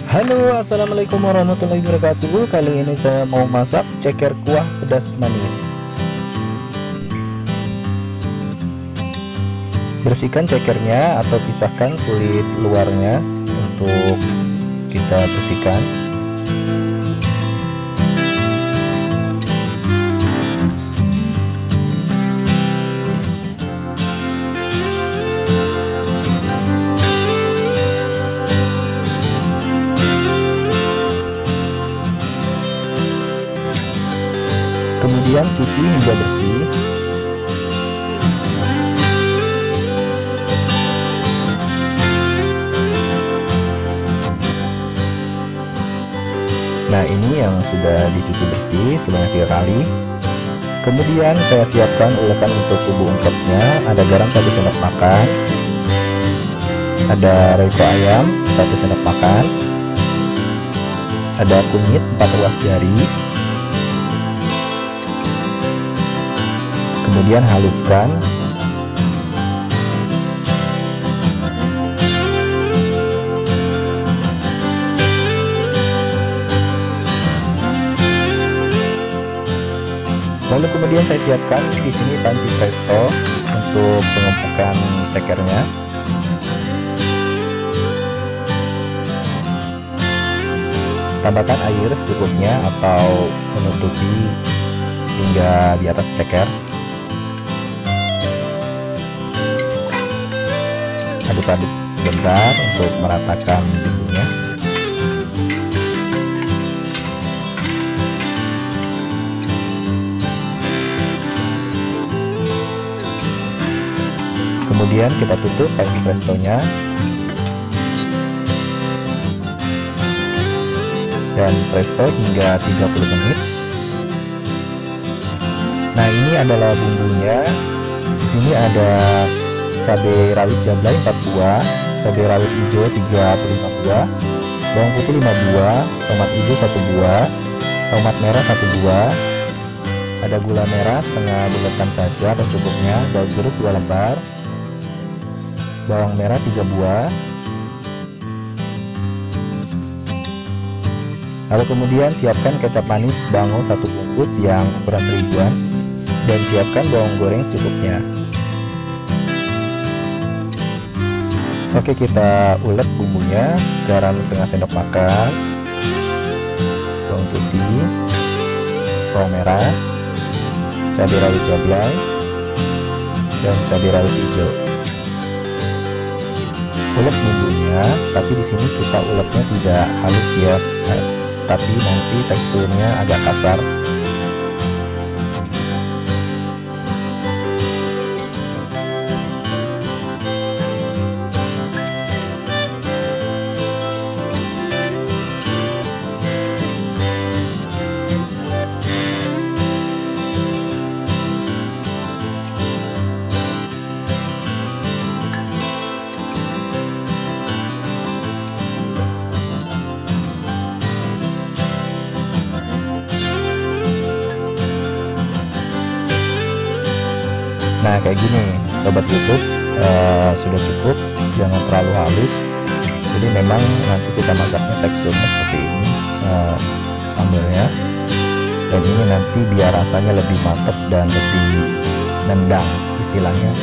Halo, assalamualaikum warahmatullahi wabarakatuh. Kali ini saya mau masak ceker kuah pedas manis. Bersihkan cekernya atau pisahkan kulit luarnya untuk kita bersihkan. Kemudian cuci hingga bersih. Nah, ini yang sudah dicuci bersih sebanyak 3 kali. Kemudian saya siapkan ulekan untuk bumbu ungkepnya. Ada garam 1 sendok makan, ada royco ayam 1 sendok makan, ada kunyit 4 ruas jari. Kemudian haluskan. Lalu kemudian saya siapkan di sini panci presto untuk pengempukan cekernya. Tambahkan air secukupnya atau menutupi hingga di atas ceker. Aduk-aduk sebentar untuk meratakan bumbunya. Kemudian kita tutup panci prestonya dan presto hingga 30 menit. Nah, ini adalah bumbunya. Di sini ada cabai rawit jablay 4 buah, cabai rawit hijau 35 buah, bawang putih 5 buah, tomat hijau 1 buah, tomat merah 1 buah, ada gula merah setengah bulatan saja atau cukupnya, daun jeruk 2 lembar, bawang merah 3 buah. Lalu kemudian siapkan kecap manis bango 1 bungkus yang ukuran teriguan, dan siapkan bawang goreng secukupnya. Oke, kita ulek bumbunya. Garam setengah sendok makan, bawang putih, bawang merah, cabai rawit jablay, dan cabai rawit hijau. Ulek bumbunya, tapi di sini kita uleknya tidak halus ya, tapi nanti teksturnya agak kasar. Nah, kayak gini sobat YouTube, sudah cukup, jangan terlalu halus. Jadi memang nanti kita masaknya teksturnya seperti ini, sambalnya, dan ini nanti biar rasanya lebih mantap dan lebih nendang, istilahnya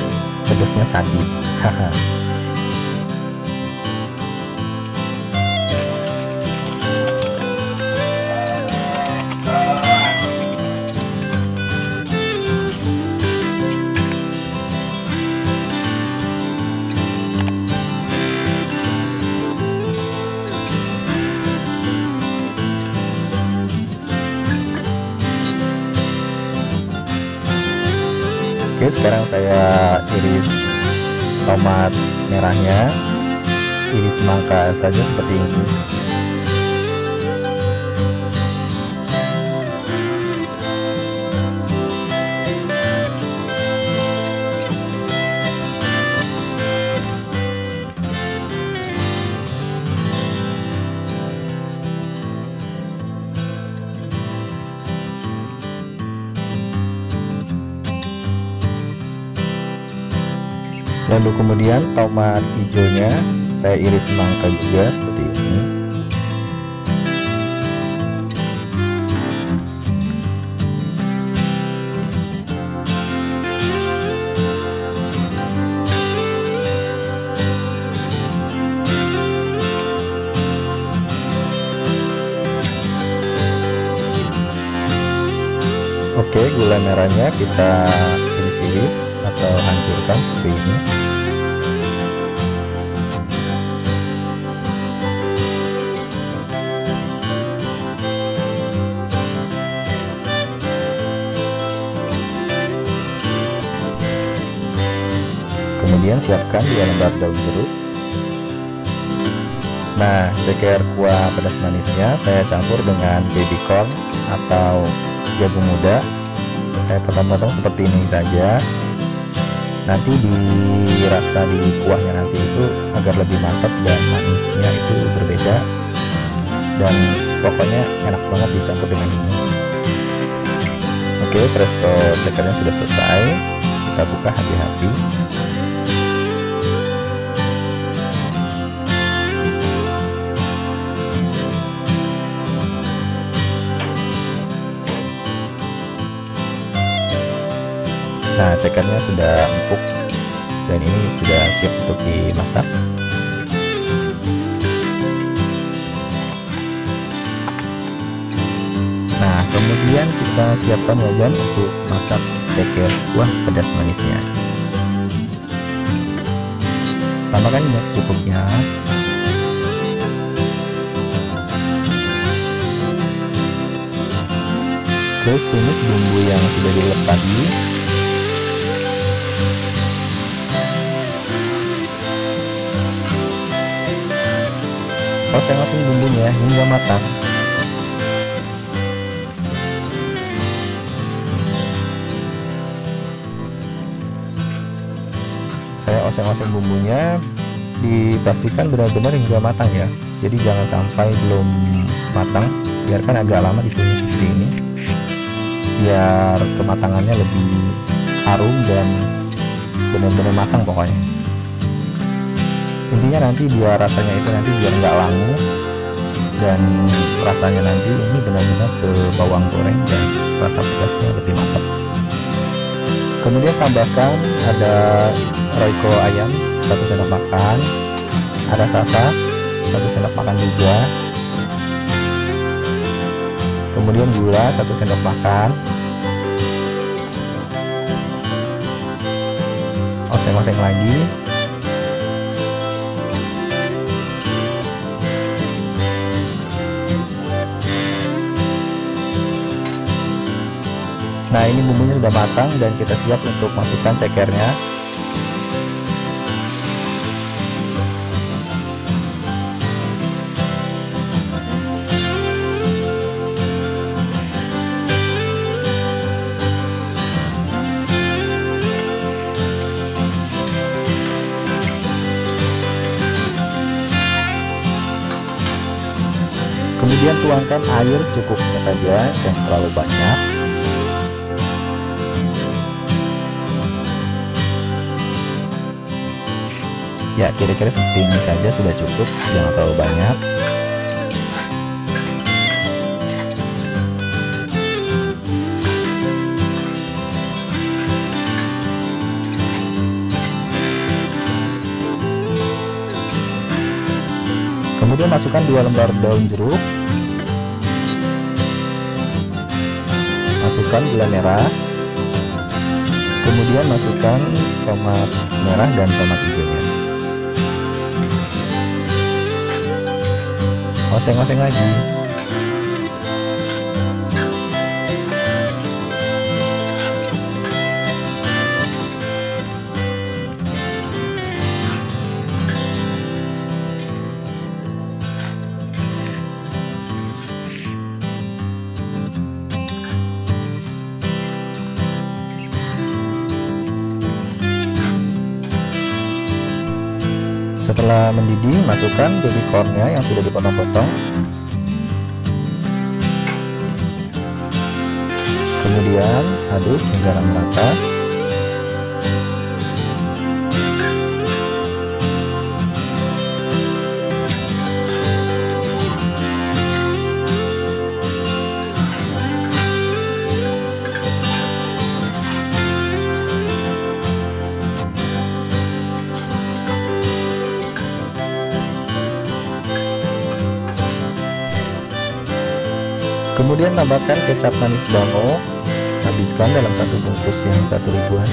pedasnya sadis. Oke, sekarang saya iris tomat merahnya, iris semangka saja seperti ini. Lalu kemudian tomat hijaunya saya iris semangka juga seperti ini. Oke, gula merahnya kita iris-iris atau hancurkan seperti ini. Kemudian siapkan 2 lembar daun jeruk. Nah, ceker kuah pedas manisnya saya campur dengan baby corn atau jagung muda. Saya potong-potong seperti ini saja. Nanti dirasa di kuahnya nanti itu agar lebih mantap dan manisnya itu berbeda. Dan pokoknya enak banget dicampur dengan ini. Oke, presto, cekernya sudah selesai. Kita buka hati-hati. Nah, cekernya sudah empuk dan ini sudah siap untuk dimasak. Nah, kemudian kita siapkan wajan untuk masak ceker kuah pedas manisnya. Tambahkan minyak secukupnya. Terus tumis bumbu yang sudah diulek tadi. Oseng-oseng bumbunya hingga matang. Saya oseng-oseng bumbunya, dipastikan benar-benar hingga matang ya. Jadi jangan sampai belum matang, biarkan agak lama ditumis seperti ini, biar kematangannya lebih harum dan benar-benar matang pokoknya. Intinya nanti biar rasanya itu nanti biar nggak langu dan rasanya nanti ini benar-benar ke bawang goreng dan rasa pedasnya lebih mantap. Kemudian tambahkan ada royco ayam 1 sendok makan, ada sasak 1 sendok makan juga, kemudian gula 1 sendok makan. Oseng-oseng lagi. Nah, ini bumbunya sudah matang dan kita siap untuk masukkan cekernya. Kemudian tuangkan air secukupnya saja, jangan terlalu banyak. Ya, kira-kira seperti ini saja sudah cukup, jangan terlalu banyak. Kemudian masukkan 2 lembar daun jeruk, masukkan gula merah, kemudian masukkan tomat merah dan tomat hijaunya. Oseng-oseng lagi. Setelah mendidih, masukkan baby cornnya yang sudah dipotong-potong. Kemudian aduk hingga merata. Kemudian tambahkan kecap manis Dango habiskan dalam satu bungkus yang 1 ribuan.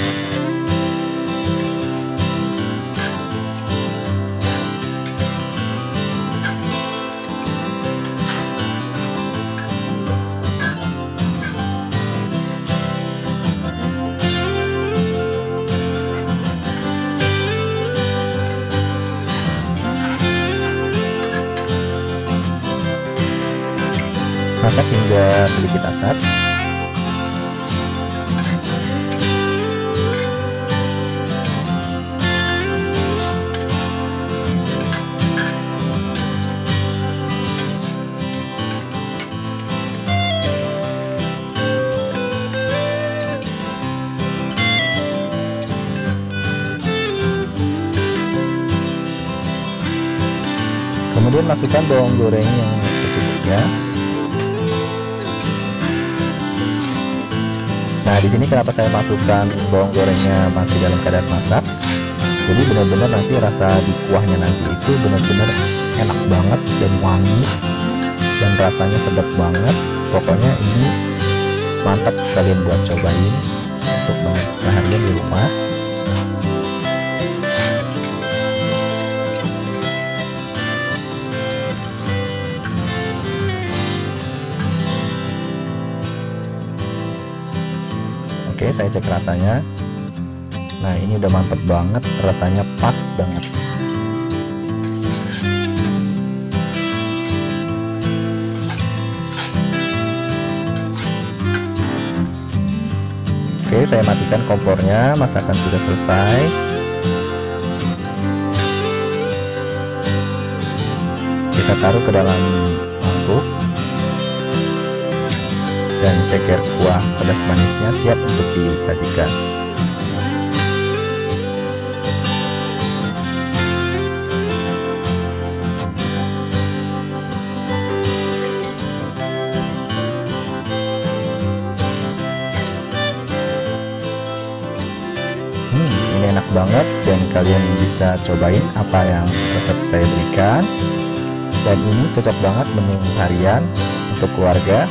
Masak hingga sedikit asap. Kemudian masukkan bawang goreng yang secukupnya. Nah, di sini kenapa saya masukkan bawang gorengnya masih dalam keadaan masak? Jadi benar-benar nanti rasa di kuahnya nanti itu benar-benar enak banget dan wangi dan rasanya sedap banget. Pokoknya ini mantap, kalian buat cobain untuk menu seharian di rumah. Oke, saya cek rasanya. Nah, ini udah mantep banget, rasanya pas banget. Oke, saya matikan kompornya, masakan sudah selesai. Kita taruh ke dalam mangkuk dan ceker kuah pedas manisnya siap untuk disajikan. Ini enak banget dan kalian bisa cobain apa yang resep saya berikan. Dan ini cocok banget menu harian untuk keluarga.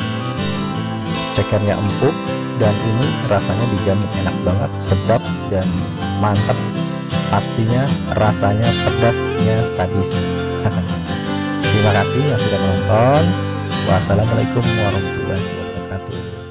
Cekernya empuk dan ini rasanya dijamin enak banget, sedap dan mantap. Pastinya rasanya pedasnya sadis. Terima kasih yang sudah menonton. Wassalamualaikum warahmatullahi wabarakatuh.